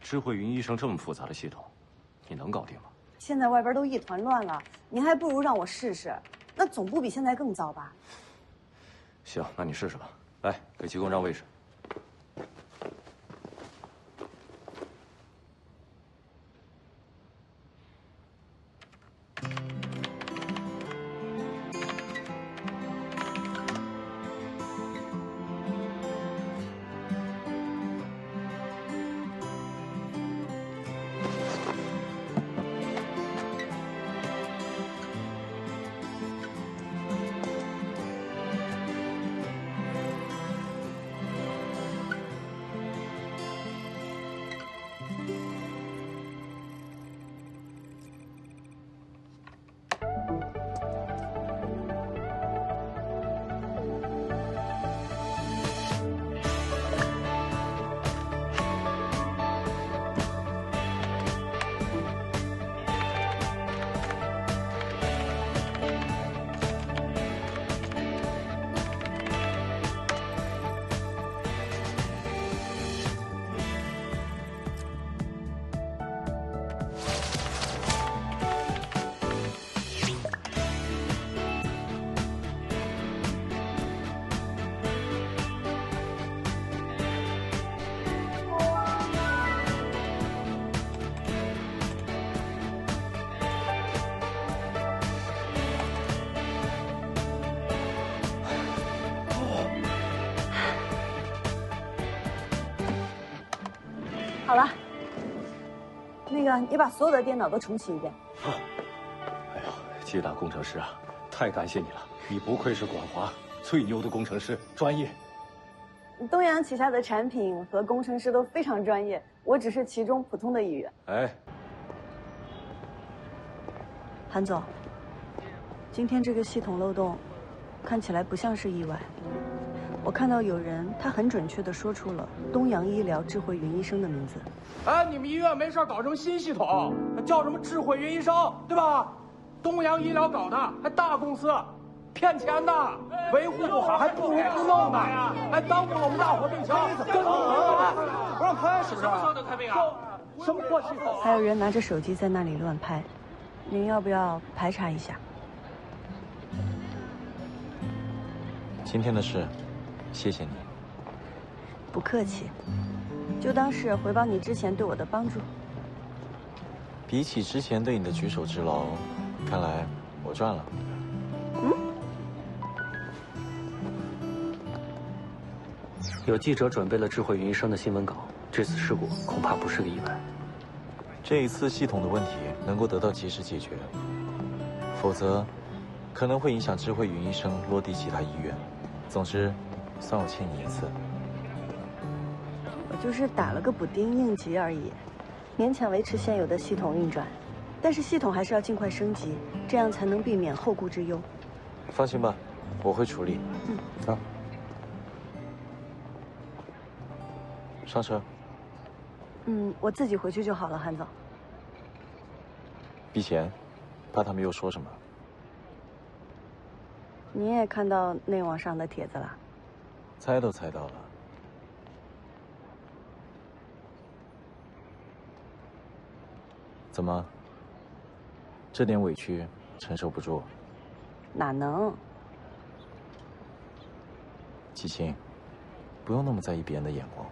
智慧云医生这么复杂的系统，你能搞定吗？现在外边都一团乱了，您还不如让我试试，那总不比现在更糟吧？行，那你试试吧。来，给济公让位置。 好了，那个你把所有的电脑都重启一遍。啊！哎呦，季大工程师啊，太感谢你了！你不愧是广华最牛的工程师，专业。东阳旗下的产品和工程师都非常专业，我只是其中普通的一员。哎，韩总，今天这个系统漏洞，看起来不像是意外。我看到有人，他很准确地说出了东阳医疗智慧云医生的名字。哎，你们医院没事搞什么新系统，叫什么智慧云医生，对吧？东阳医疗搞的，还大公司，骗钱的，维护不好还不如不弄呢，还耽误了我们大伙病情。跟我不让拍是不是？什么时候能开病啊？什么破系统？还有人拿着手机在那里乱拍，您要不要排查一下？今天的事，谢谢你。不客气，就当是回报你之前对我的帮助。比起之前对你的举手之劳，看来我赚了。有记者准备了智慧云医生的新闻稿，这次事故恐怕不是个意外。这一次系统的问题能够得到及时解决，否则可能会影响智慧云医生落地其他医院。总之，算我欠你一次。我就是打了个补丁应急而已，勉强维持现有的系统运转，但是系统还是要尽快升级，这样才能避免后顾之忧。放心吧，我会处理。啊，上车。我自己回去就好了，韩总。避嫌，怕他们又说什么。你也看到内网上的帖子了？猜都猜到了。怎么？这点委屈承受不住？哪能？季青，不用那么在意别人的眼光。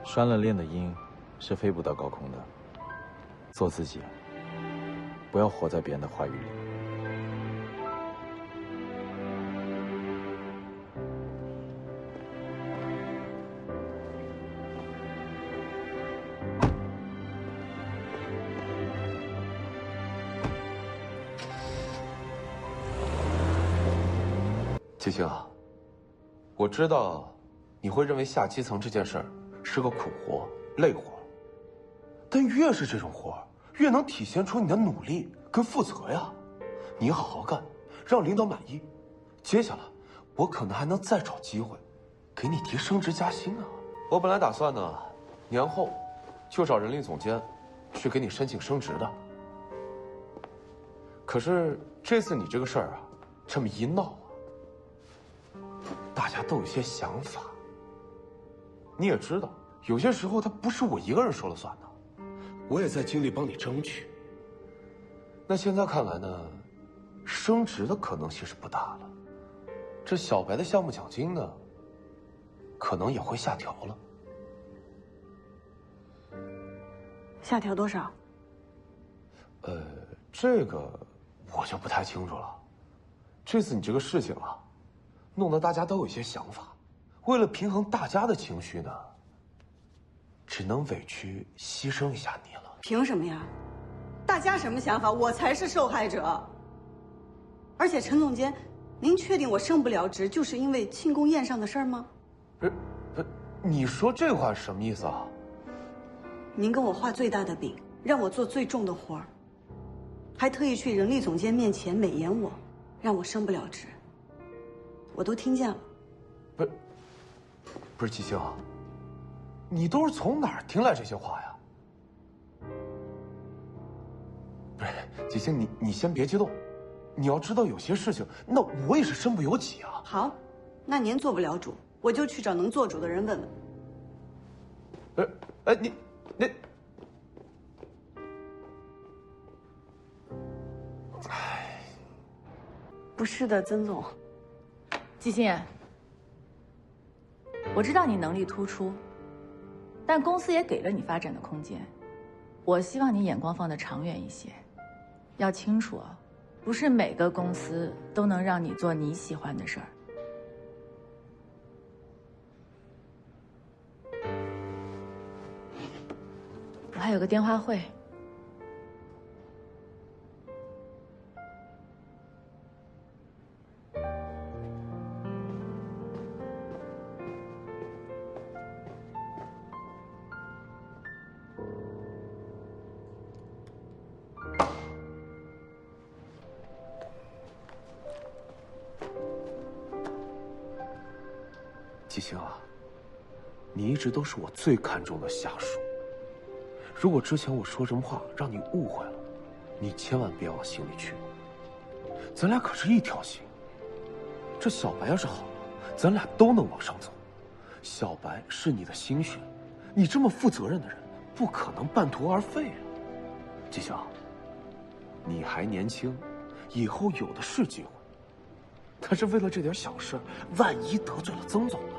拴了链的鹰是飞不到高空的。做自己，不要活在别人的话语里。青青啊，我知道你会认为下基层这件事儿是个苦活、累活，但越是这种活儿，越能体现出你的努力跟负责呀。你好好干，让领导满意，接下来我可能还能再找机会，给你提升职加薪啊。我本来打算呢，年后就找人力总监去给你申请升职的。可是这次你这个事儿啊，这么一闹啊，大家都有些想法。你也知道，有些时候他不是我一个人说了算的，我也在尽力帮你争取。那现在看来呢，升职的可能性是不大了。这小白的项目奖金呢，可能也会下调了。下调多少？这个我就不太清楚了。这次你这个事情啊，弄得大家都有一些想法。为了平衡大家的情绪呢，只能委屈牺牲一下你了。凭什么呀？大家什么想法，我才是受害者。而且陈总监，您确定我升不了职，就是因为庆功宴上的事儿吗？不，你说这话是什么意思啊？您跟我画最大的饼，让我做最重的活儿，还特意去人力总监面前美言我，让我升不了职。我都听见了。不是吉星啊，你都是从哪儿听来这些话呀？不是吉星，你先别激动，你要知道有些事情，那我也是身不由己啊。好，那您做不了主，我就去找能做主的人问问。你。不是的，曾总。季欣，我知道你能力突出，但公司也给了你发展的空间。我希望你眼光放得长远一些，要清楚啊，不是每个公司都能让你做你喜欢的事儿。我还有个电话会。季星啊，你一直都是我最看重的下属。如果之前我说什么话让你误会了，你千万别往心里去。咱俩可是一条心。这小白要是好了，咱俩都能往上走。小白是你的心血，你这么负责任的人，不可能半途而废啊。季星，你还年轻，以后有的是机会。但是为了这点小事，万一得罪了曾总呢，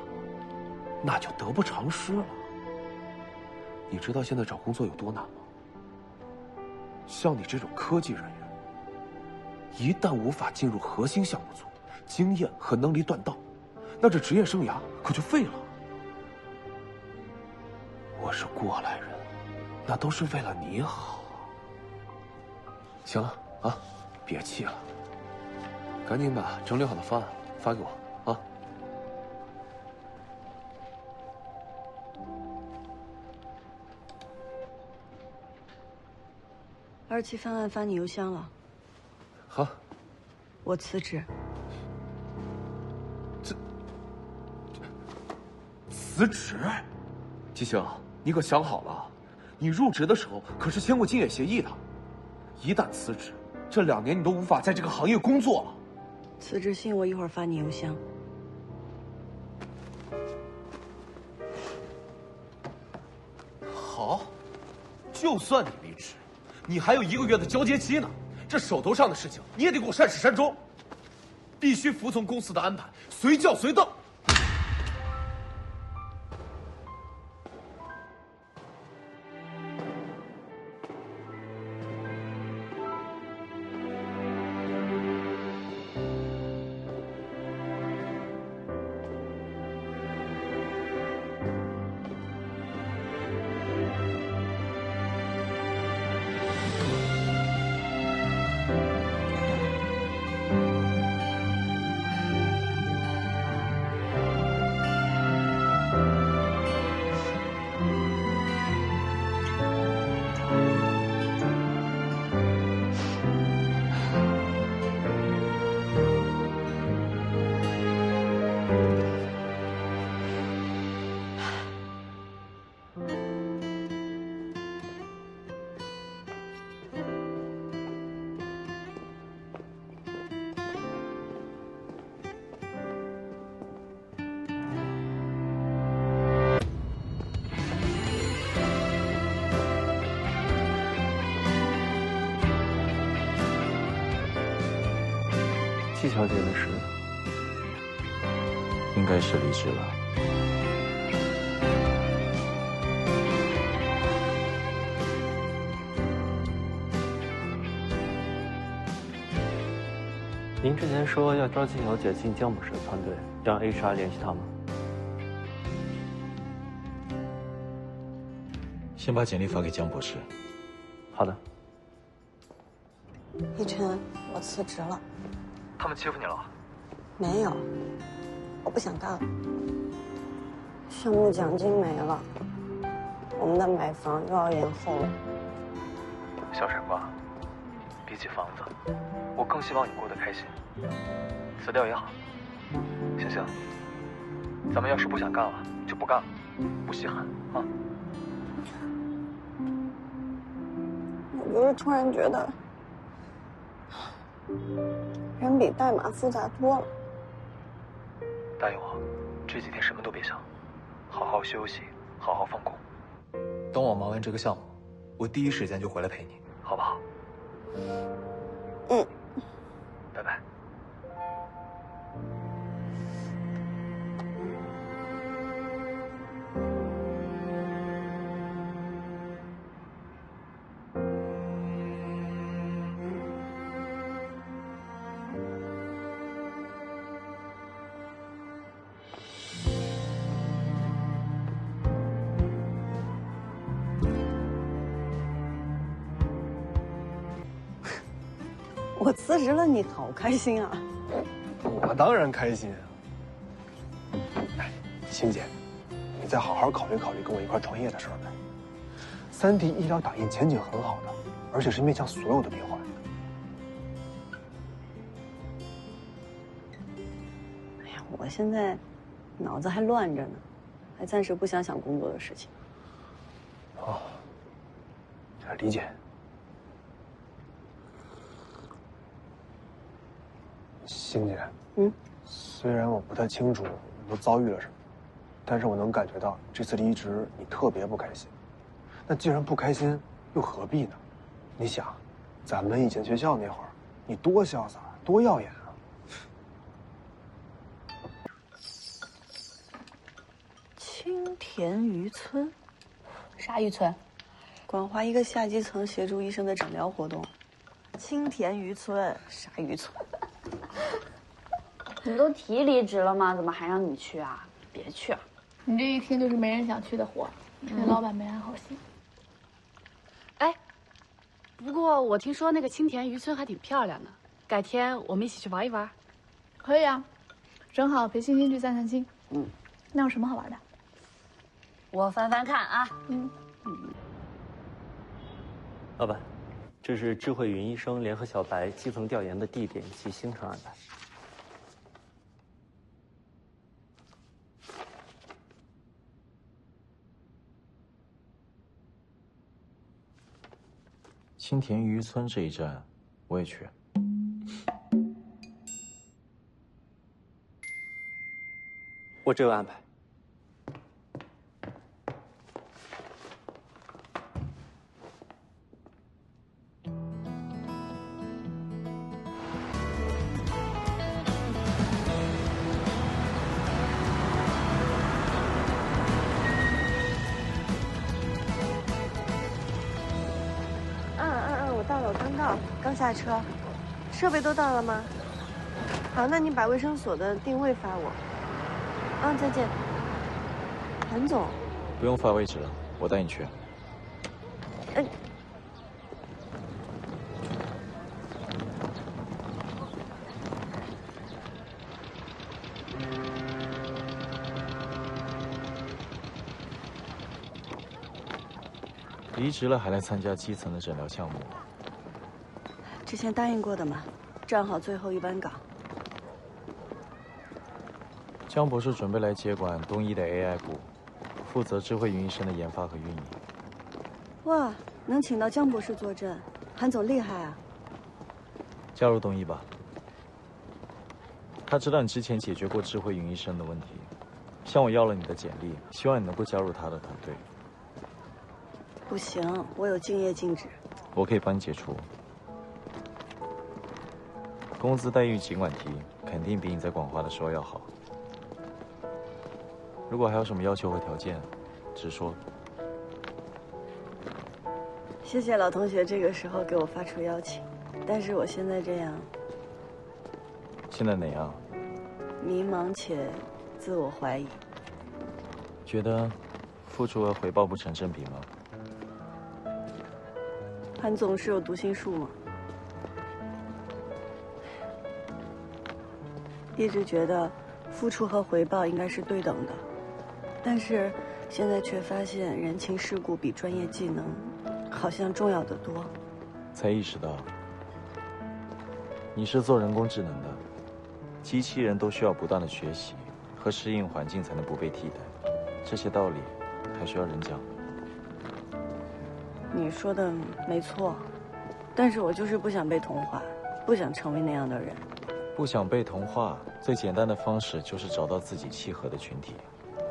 那就得不偿失了。你知道现在找工作有多难吗？像你这种科技人员，一旦无法进入核心项目组，经验和能力断档，那这职业生涯可就废了。我是过来人，那都是为了你好。行了啊，别气了。赶紧把整理好的方案发给我啊！2期方案发你邮箱了。好。我辞职。辞职？季星，你可想好了，你入职的时候可是签过竞业协议的，一旦辞职，这2年你都无法在这个行业工作了。辞职信我一会儿发你邮箱。好，就算你离职，你还有1个月的交接期呢。这手头上的事情你也得给我善始善终，必须服从公司的安排，随叫随到。季小姐的事，应该是离职了。您之前说要招季小姐进江博士的团队，让 HR 联系她吗？先把简历发给江博士。好的。一晨，我辞职了。他们欺负你了？没有，我不想干了。项目奖金没了，我们的买房又要延后了。小傻瓜，比起房子，我更希望你过得开心。辞掉也好。行行，咱们要是不想干了，就不干了，不稀罕啊。我就是突然觉得，人比代码复杂多了。答应我，这几天什么都别想，好好休息，好好放空。等我忙完这个项目，我第一时间就回来陪你，好不好？嗯。拜拜。我辞职了，你好开心啊！我当然开心啊。哎，欣姐，你再好好考虑考虑跟我一块创业的事儿呗。3D 医疗打印前景很好的，而且是面向所有的病患的。哎呀，我现在脑子还乱着呢，还暂时不想工作的事情。哦，理解。欣姐，虽然我不太清楚你都遭遇了什么，但是我能感觉到这次离职你特别不开心。那既然不开心，又何必呢？你想，咱们以前学校那会儿，你多潇洒，多耀眼啊！青田渔村，啥渔村？管辖一个下基层协助医生的诊疗活动。青田渔村，啥渔村？你都提离职了吗？怎么还让你去啊？别去啊！你这一听就是没人想去的活，那老板没安好心。哎，不过我听说那个青田渔村还挺漂亮的，改天我们一起去玩一玩。可以啊，正好陪欣欣去散散心。那有什么好玩的？我翻翻看啊。老板，这是智慧云医生联合小白基层调研的地点及行程安排。青田渔村这一站，我也去。我这有安排。我到了，我刚到，刚下车。设备都到了吗？好，那你把卫生所的定位发我。再见。韩总。不用发位置了，我带你去。离职了还来参加基层的诊疗项目？之前答应过的嘛，站好最后一班岗。江博士准备来接管东医的 AI 部，负责智慧云医生的研发和运营。哇，能请到江博士坐镇，韩总厉害啊！加入东医吧。他知道你之前解决过智慧云医生的问题，向我要了你的简历，希望你能够加入他的团队。不行，我有竞业禁止。我可以帮你解除。工资待遇尽管提，肯定比你在广华的时候要好。如果还有什么要求和条件，直说。谢谢老同学这个时候给我发出邀请，但是我现在这样，现在哪样？迷茫且自我怀疑。觉得付出和回报不成正比吗？韩总是有读心术吗？一直觉得付出和回报应该是对等的，但是现在却发现人情世故比专业技能好像重要得多。才意识到，你是做人工智能的，机器人都需要不断的学习和适应环境才能不被替代，这些道理还需要人讲。你说的没错，但是我就是不想被同化，不想成为那样的人。不想被同化，最简单的方式就是找到自己契合的群体。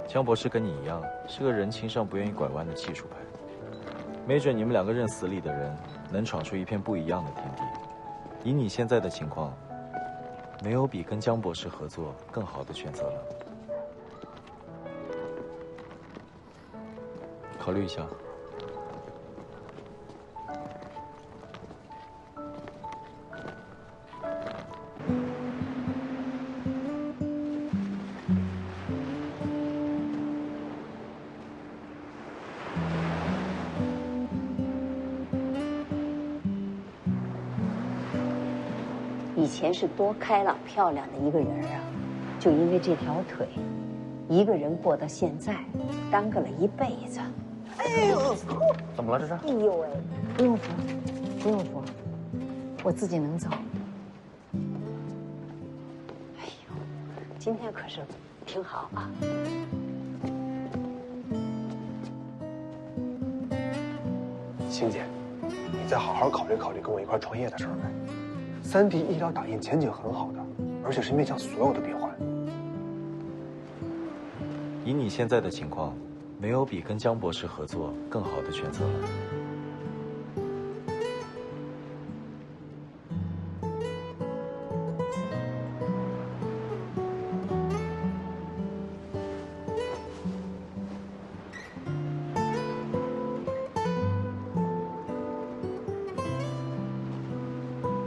江博士跟你一样，是个人情上不愿意拐弯的技术派，没准你们两个认死理的人能闯出一片不一样的天地。以你现在的情况，没有比跟江博士合作更好的选择了。考虑一下。以前是多开朗漂亮的一个人啊，就因为这条腿，一个人过到现在，耽搁了一辈子。哎呦，怎么了这是？哎呦喂，不用扶，不用扶，我自己能走。哎呦，今天可是挺好啊。星姐，你再好好考虑考虑跟我一块创业的事儿呗。3D 医疗打印前景很好的，而且是面向所有的病患。以你现在的情况，没有比跟江博士合作更好的选择了。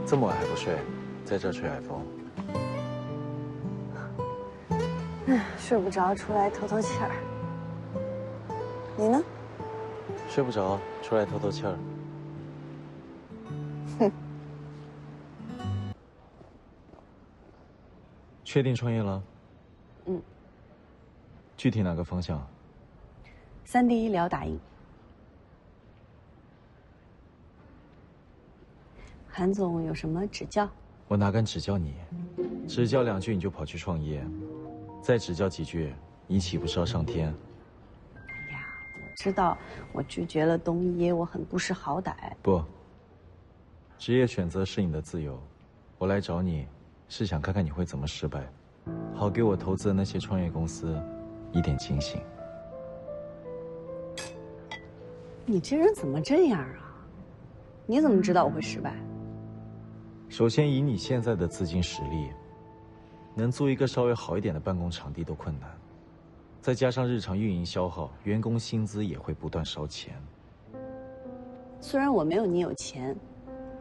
这么晚还不睡，在这吹海风。睡不着，出来透透气儿。你呢？睡不着，出来透透气儿。哼。确定创业了？嗯。具体哪个方向？3D 医疗打印。韩总有什么指教？我哪敢指教你？指教2句你就跑去创业，再指教几句，你岂不是要上天？哎呀，我知道我拒绝了东医，我很不识好歹。不，职业选择是你的自由。我来找你，是想看看你会怎么失败，好给我投资的那些创业公司一点警醒。你这人怎么这样啊？你怎么知道我会失败？首先，以你现在的资金实力，能租一个稍微好一点的办公场地都困难，再加上日常运营消耗，员工薪资也会不断烧钱。虽然我没有你有钱，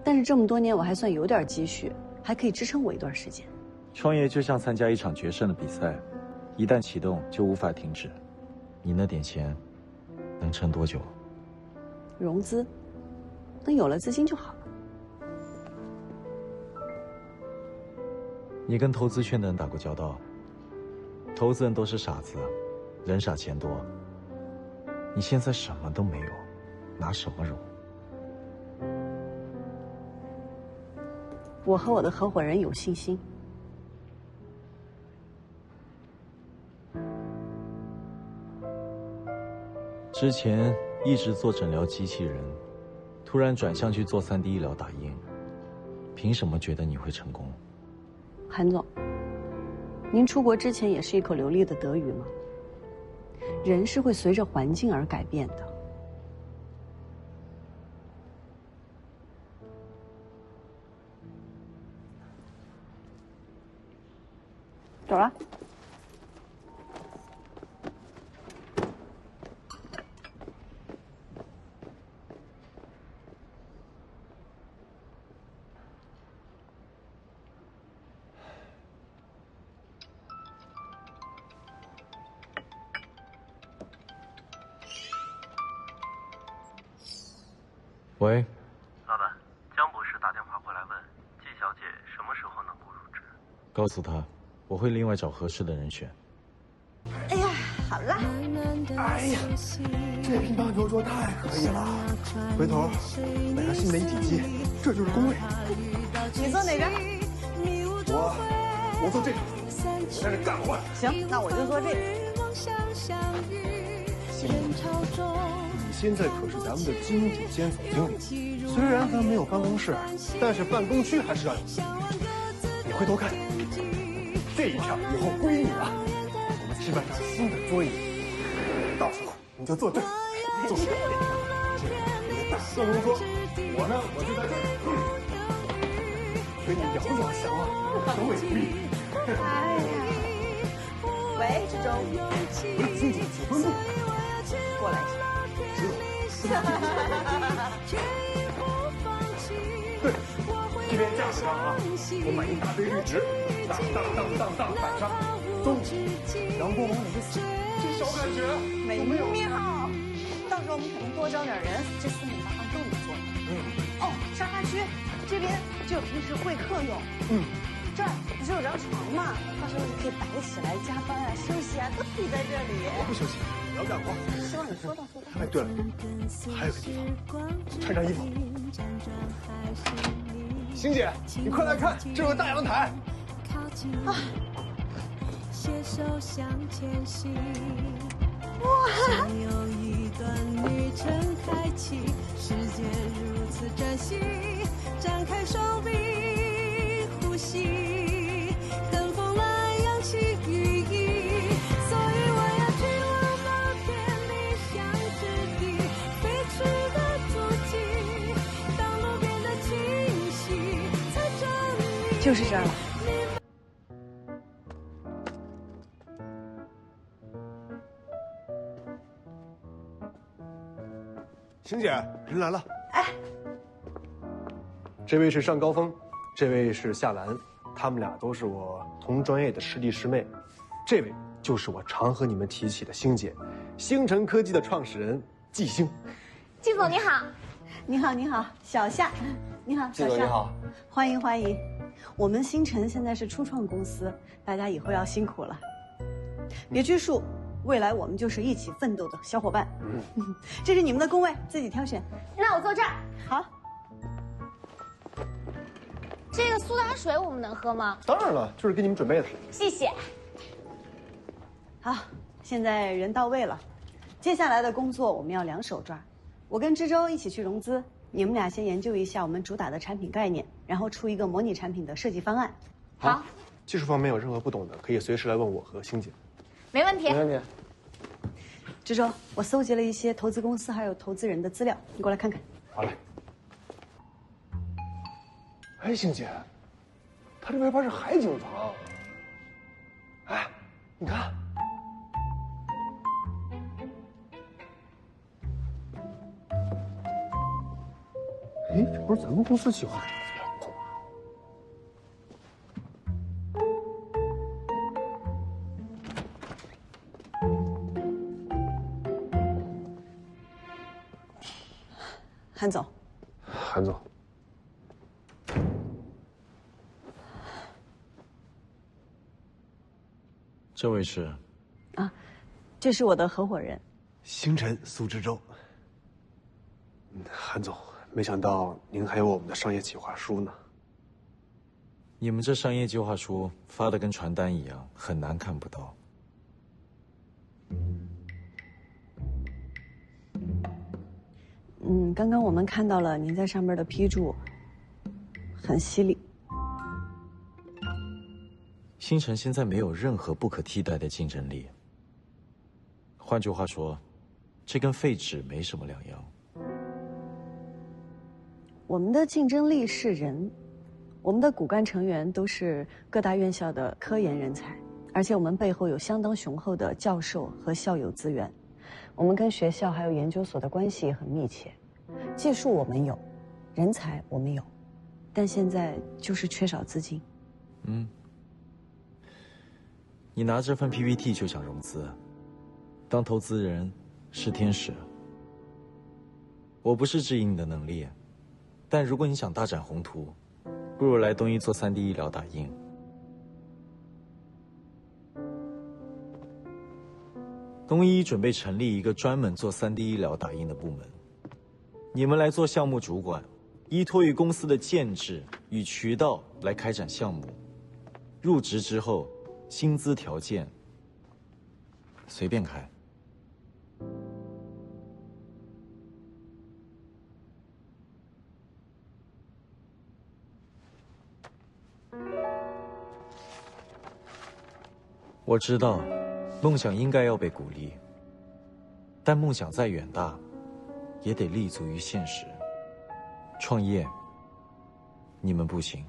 但是这么多年我还算有点积蓄，还可以支撑我一段时间。创业就像参加一场决胜的比赛，一旦启动就无法停止。你那点钱，能撑多久？融资，等有了资金就好了。你跟投资圈的人打过交道，投资人都是傻子，人傻钱多。你现在什么都没有，拿什么融？我和我的合伙人有信心。之前一直做诊疗机器人，突然转向去做3D 医疗打印，凭什么觉得你会成功？韩总，您出国之前也是一口流利的德语吗？人是会随着环境而改变的。走了。喂，老板，江博士打电话过来问季小姐什么时候能够入职。告诉他，我会另外找合适的人选。哎呀，好了。哎呀，这乒乓球桌太可以了，回头买个新媒体机，这就是工位。你坐哪个？我坐这个，我在这干活。行，那我就坐这个。行，你现在可是咱们的金主兼总经理，虽然咱没有办公室，但是办公区还是要有。你回头看，这一片以后归你了。我们置办上新的桌椅，到时候你就坐这儿，坐这边。你的大办公桌，我呢，我就在这儿，给你遥遥相望，首尾不离。哎呀，喂，志忠，不是金主结婚吗？过来一下。对，这边架子上啊，我买一大杯绿植，当摆上，中午阳光往里一洒，这小感觉美妙。到时候我们肯定多招点人，这4面八方都能坐。哦，沙发区这边就平时会客用。这儿不是有张床吗？到时候你可以摆起来加班啊、休息啊，都可以在这里。我不休息，我要干活。希望你说到。哎，对了，还有个地方，穿上衣服。星姐，你快来看，这有个大阳台。啊！哇！有一段旅程开启，世界如此崭新，展开手臂，呼吸，跟风来扬起羽翼，所以我要去往那片理想之地，飞驰的足迹，当路变得清晰，才证明就是这儿了。星姐，人来了。哎，这位是上高峰，这位是夏兰，他们俩都是我同专业的师弟师妹。这位就是我常和你们提起的星姐，星辰科技的创始人季星。季总你好，你好，小夏，你好，季总你好，欢迎欢迎。我们星辰现在是初创公司，大家以后要辛苦了，别拘束。未来我们就是一起奋斗的小伙伴。这是你们的工位，自己挑选。那我坐这儿。好。这个苏打水我们能喝吗？当然了，就是给你们准备的。谢谢。好，现在人到位了，接下来的工作我们要两手抓。我跟知州一起去融资，你们俩先研究一下我们主打的产品概念，然后出一个模拟产品的设计方案。好。技术方面有任何不懂的，可以随时来问我和星姐。没问题，没问题。知州，我搜集了一些投资公司还有投资人的资料，你过来看看。好嘞。哎，星姐，他这边是海景房。哎，你看。哎，这不是咱们公司企划的资料。韩总，韩总，这位是？啊，这是我的合伙人，星辰苏知州。韩总，没想到您还有我们的商业计划书呢。你们这商业计划书发的跟传单一样，很难看不到。刚刚我们看到了您在上面的批注，很犀利。星辰现在没有任何不可替代的竞争力。换句话说，这跟废纸没什么两样。我们的竞争力是人，我们的骨干成员都是各大院校的科研人才，而且我们背后有相当雄厚的教授和校友资源，我们跟学校还有研究所的关系也很密切。技术我们有，人才我们有，但现在就是缺少资金。你拿这份 PPT 就想融资，当投资人是天使。我不是质疑你的能力，但如果你想大展宏图，不如来东医做3D 医疗打印。东医准备成立一个专门做3D 医疗打印的部门，你们来做项目主管，依托于公司的建制与渠道来开展项目。入职之后，薪资条件随便开。我知道，梦想应该要被鼓励，但梦想再远大，也得立足于现实。创业，你们不行。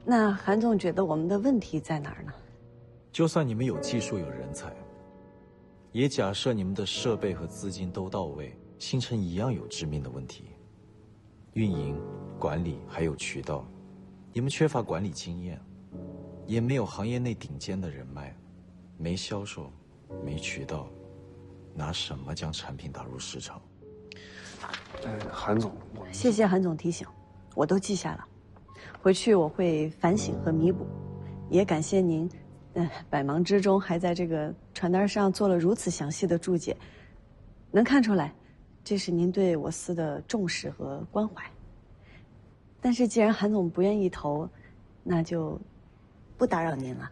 那韩总觉得我们的问题在哪儿呢？就算你们有技术有人才，也假设你们的设备和资金都到位，新城一样有致命的问题：运营、管理还有渠道。你们缺乏管理经验，也没有行业内顶尖的人脉，没销售，没渠道，拿什么将产品打入市场？韩总，谢谢韩总提醒，我都记下了，回去我会反省和弥补。也感谢您，百忙之中还在这个传单上做了如此详细的注解，能看出来，这是您对我司的重视和关怀。但是既然韩总不愿意投，那就不打扰您了。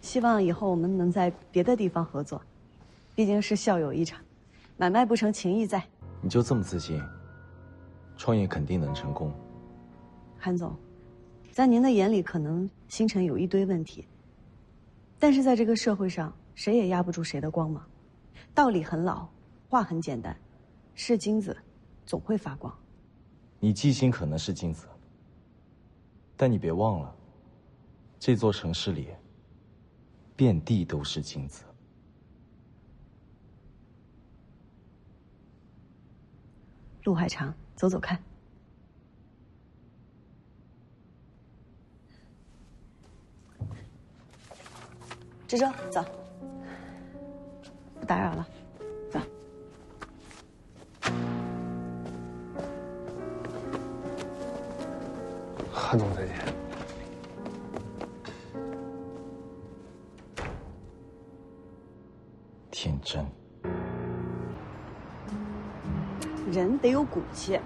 希望以后我们能在别的地方合作，毕竟是校友一场，买卖不成情义在。你就这么自信？创业肯定能成功。韩总，在您的眼里，可能星辰有一堆问题，但是在这个社会上，谁也压不住谁的光芒。道理很老，话很简单，是金子，总会发光。你记性可能是金子，但你别忘了，这座城市里遍地都是金子。路还长，走走看。志洲，走，不打扰了，走。韩总再见。天真。人得有骨气，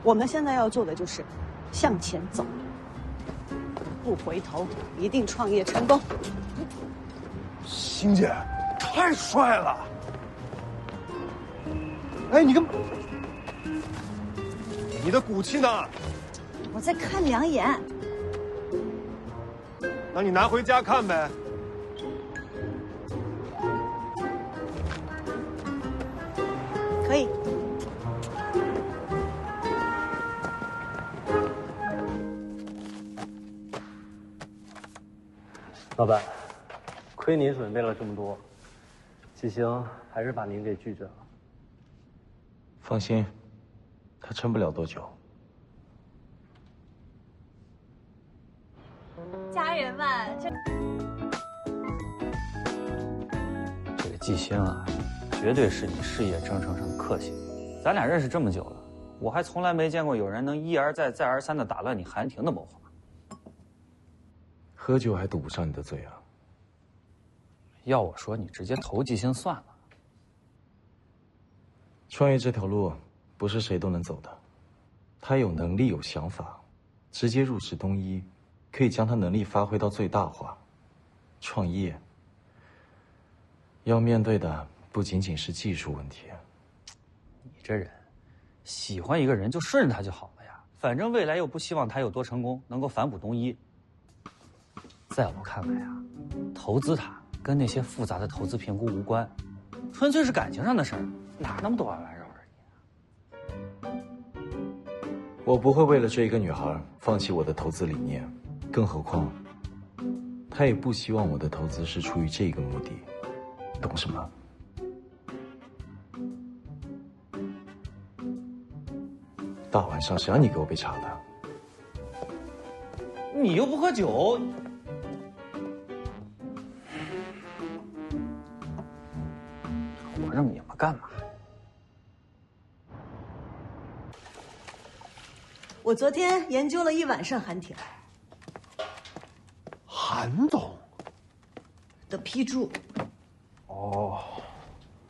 我们现在要做的就是向前走，不回头，一定创业成功。星姐，太帅了！哎，你的骨气呢？我再看2眼。那你拿回家看呗。可以。老板，亏您准备了这么多，季星还是把您给拒绝了。放心，他撑不了多久。家人们，这个季星啊，绝对是你事业征程上的克星。咱俩认识这么久了，我还从来没见过有人能一而再、再而三地打乱你韩婷的谋划。喝酒还堵不上你的嘴啊！要我说，你直接投季星算了。创业这条路不是谁都能走的，他有能力有想法，直接入职东医，可以将他能力发挥到最大化。创业要面对的不仅仅是技术问题。你这人，喜欢一个人就顺着他就好了呀，反正未来又不希望他有多成功，能够反哺东医。在我看来啊，投资他跟那些复杂的投资评估无关，纯粹是感情上的事儿，哪那么多玩意儿而已。我不会为了追一个女孩放弃我的投资理念，更何况，他也不希望我的投资是出于这个目的，懂什么？大晚上谁让你给我备茶的？你又不喝酒。我这么拧巴干嘛？我昨天研究了一晚上韩挺韩总的批注。哦，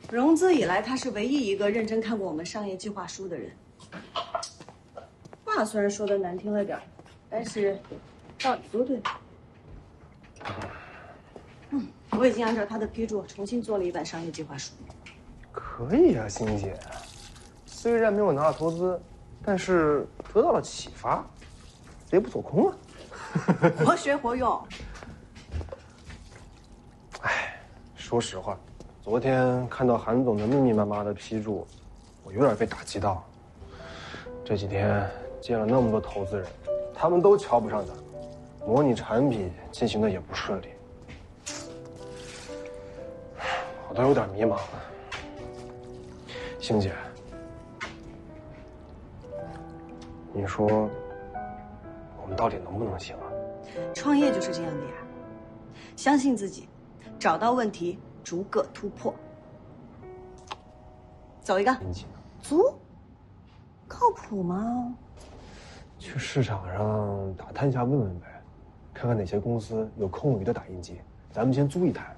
融资以来，他是唯一一个认真看过我们商业计划书的人。话虽然说的难听了点，但是道理都对。我已经按照他的批注重新做了一版商业计划书。可以啊，欣姐，虽然没有拿到投资，但是得到了启发，也不走空啊。活学活用。哎，说实话，昨天看到韩总的密密麻麻的批注，我有点被打击到。这几天见了那么多投资人，他们都瞧不上咱们，模拟产品进行的也不顺利，我都有点迷茫了。星姐，你说我们到底能不能行啊？创业就是这样的呀，相信自己，找到问题，逐个突破。走一个。租？靠谱吗？去市场上打探一下问问呗，看看哪些公司有空余的打印机，咱们先租一台，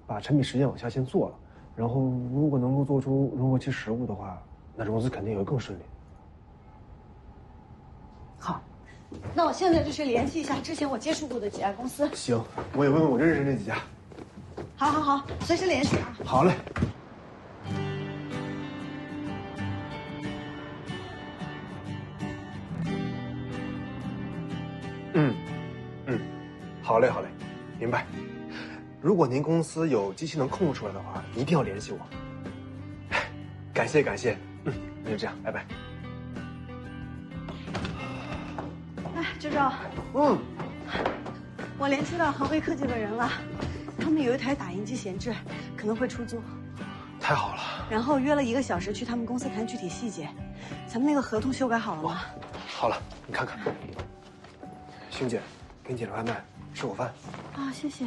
把产品时间往下先做了，然后如果能够做出融合期实物的话，那融资肯定也会更顺利。好，那我现在就去联系一下之前我接触过的几家公司。行，我也问问我认识那几家。好，好，好，随时联系啊。好嘞。好嘞，好嘞，明白。如果您公司有机器能空出来的话，一定要联系我。感谢感谢，那就这样，拜拜。哎，周周，我联系到豪威科技的人了，他们有一台打印机闲置，可能会出租。太好了。然后约了1个小时去他们公司谈具体细节。咱们那个合同修改好了吗？好了，你看看。星姐，给你点了外卖，吃午饭。啊，谢谢。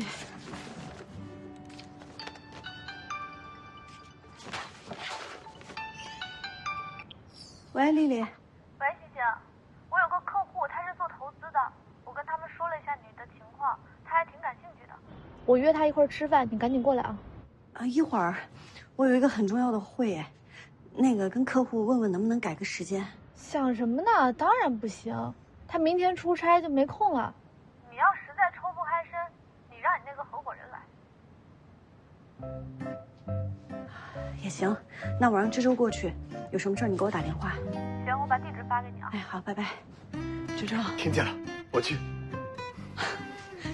喂，丽丽。喂，欣姐，我有个客户，他是做投资的，我跟他们说了一下你的情况，他还挺感兴趣的。我约他一会儿吃饭，你赶紧过来啊。啊，一会儿，我有一个很重要的会，哎，那个跟客户问问能不能改个时间。想什么呢？当然不行，他明天出差就没空了。你要实在抽不开身，你让你那个合伙人来。也行，那我让知州过去，有什么事儿你给我打电话。行，我把地址发给你啊。哎，好，拜拜。知州。听见了，我去。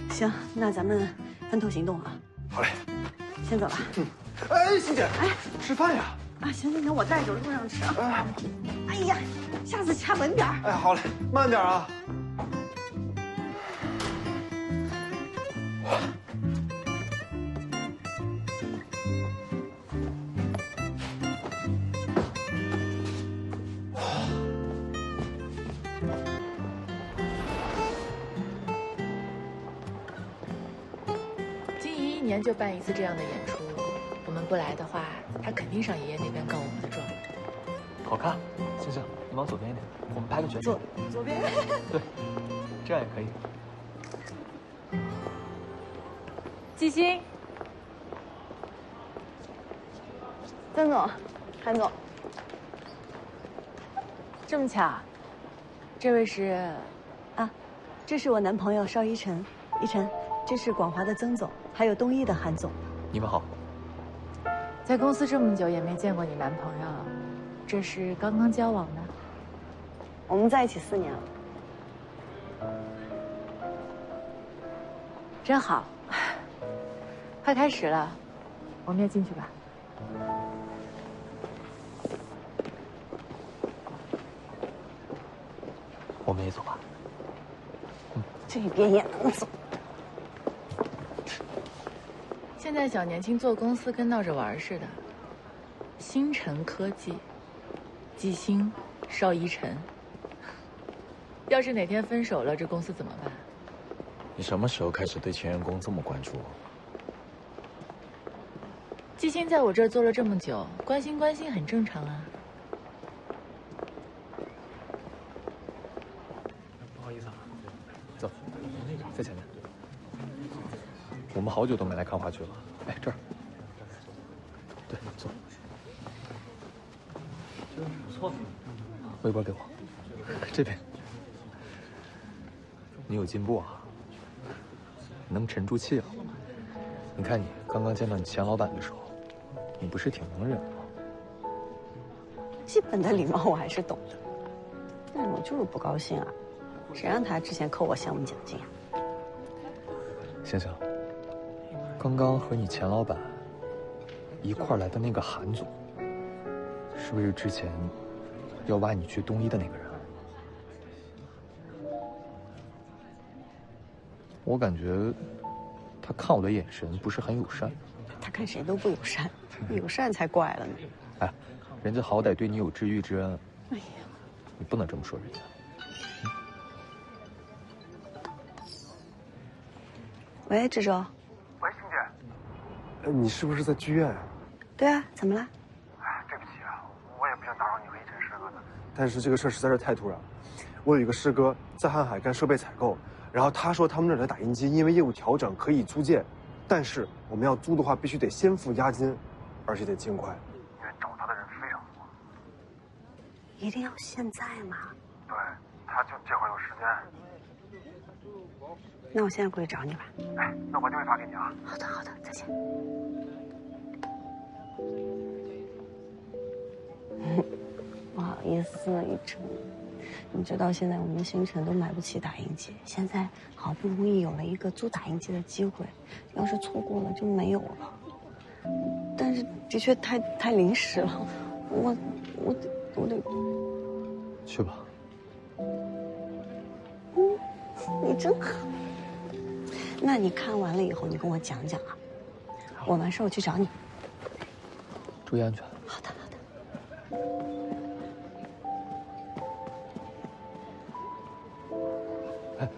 行，那咱们分头行动啊。好嘞。先走了。哎，欣姐，哎，吃饭呀。啊，行行行，我带着，路上吃啊。哎呀，下次掐稳点儿。哎，好嘞，慢点啊。经营1年就办一次这样的演出，我们不来的话，他肯定上爷爷那边告我们的状。好看，星星，你往左边一点，我们拍个全景。左边。对，这样也可以。季星，曾总，韩总，这么巧，这位是，啊，这是我男朋友邵一晨，一晨，这是广华的曾总，还有东一的韩总。你们好。在公司这么久也没见过你男朋友，这是刚刚交往的？我们在一起4年了。真好，快开始了，我们也进去吧。们也走吧。这边也能走。现在小年轻做公司跟闹着玩似的。星辰科技，季星，邵一晨。要是哪天分手了，这公司怎么办？你什么时候开始对前员工这么关注？季星在我这儿做了这么久，关心关心很正常啊。不好意思啊，走，在前面。我们好久都没来看话剧了。哎，这儿。对，坐。不错。微波给我。这边。你有进步啊，能沉住气了。你看你刚刚见到你前老板的时候，你不是挺能忍吗？基本的礼貌我还是懂的，但是我就是不高兴啊！谁让他之前扣我项目奖金啊？星星，刚刚和你前老板一块儿来的那个韩总，是不是之前要挖你去东一的那个人？我感觉他看我的眼神不是很友善。他看谁都不友善，友善才怪了呢。哎，人家好歹对你有知遇之恩。哎呀，你不能这么说人家。喂，志州。喂，星姐。你是不是在剧院？对啊，怎么了？哎，对不起啊，我也不想打扰你和一晨师哥的。但是这个事儿实在是太突然了。我有一个师哥在瀚海干设备采购。然后他说他们那儿的打印机因为业务调整可以租借，但是我们要租的话必须得先付押金，而且得尽快，因为找他的人非常多。一定要现在吗？对，他就这会儿有时间。那我现在过去找你吧。哎，那我把定位发给你啊。好的，好的，再见。不好意思，一晨。你知道现在我们星辰都买不起打印机，现在好不容易有了一个租打印机的机会，要是错过了就没有了。但是的确太临时了，我得去吧。你真好。那你看完了以后，你跟我讲讲啊。我完事我去找你。注意安全。好的，好的。哎。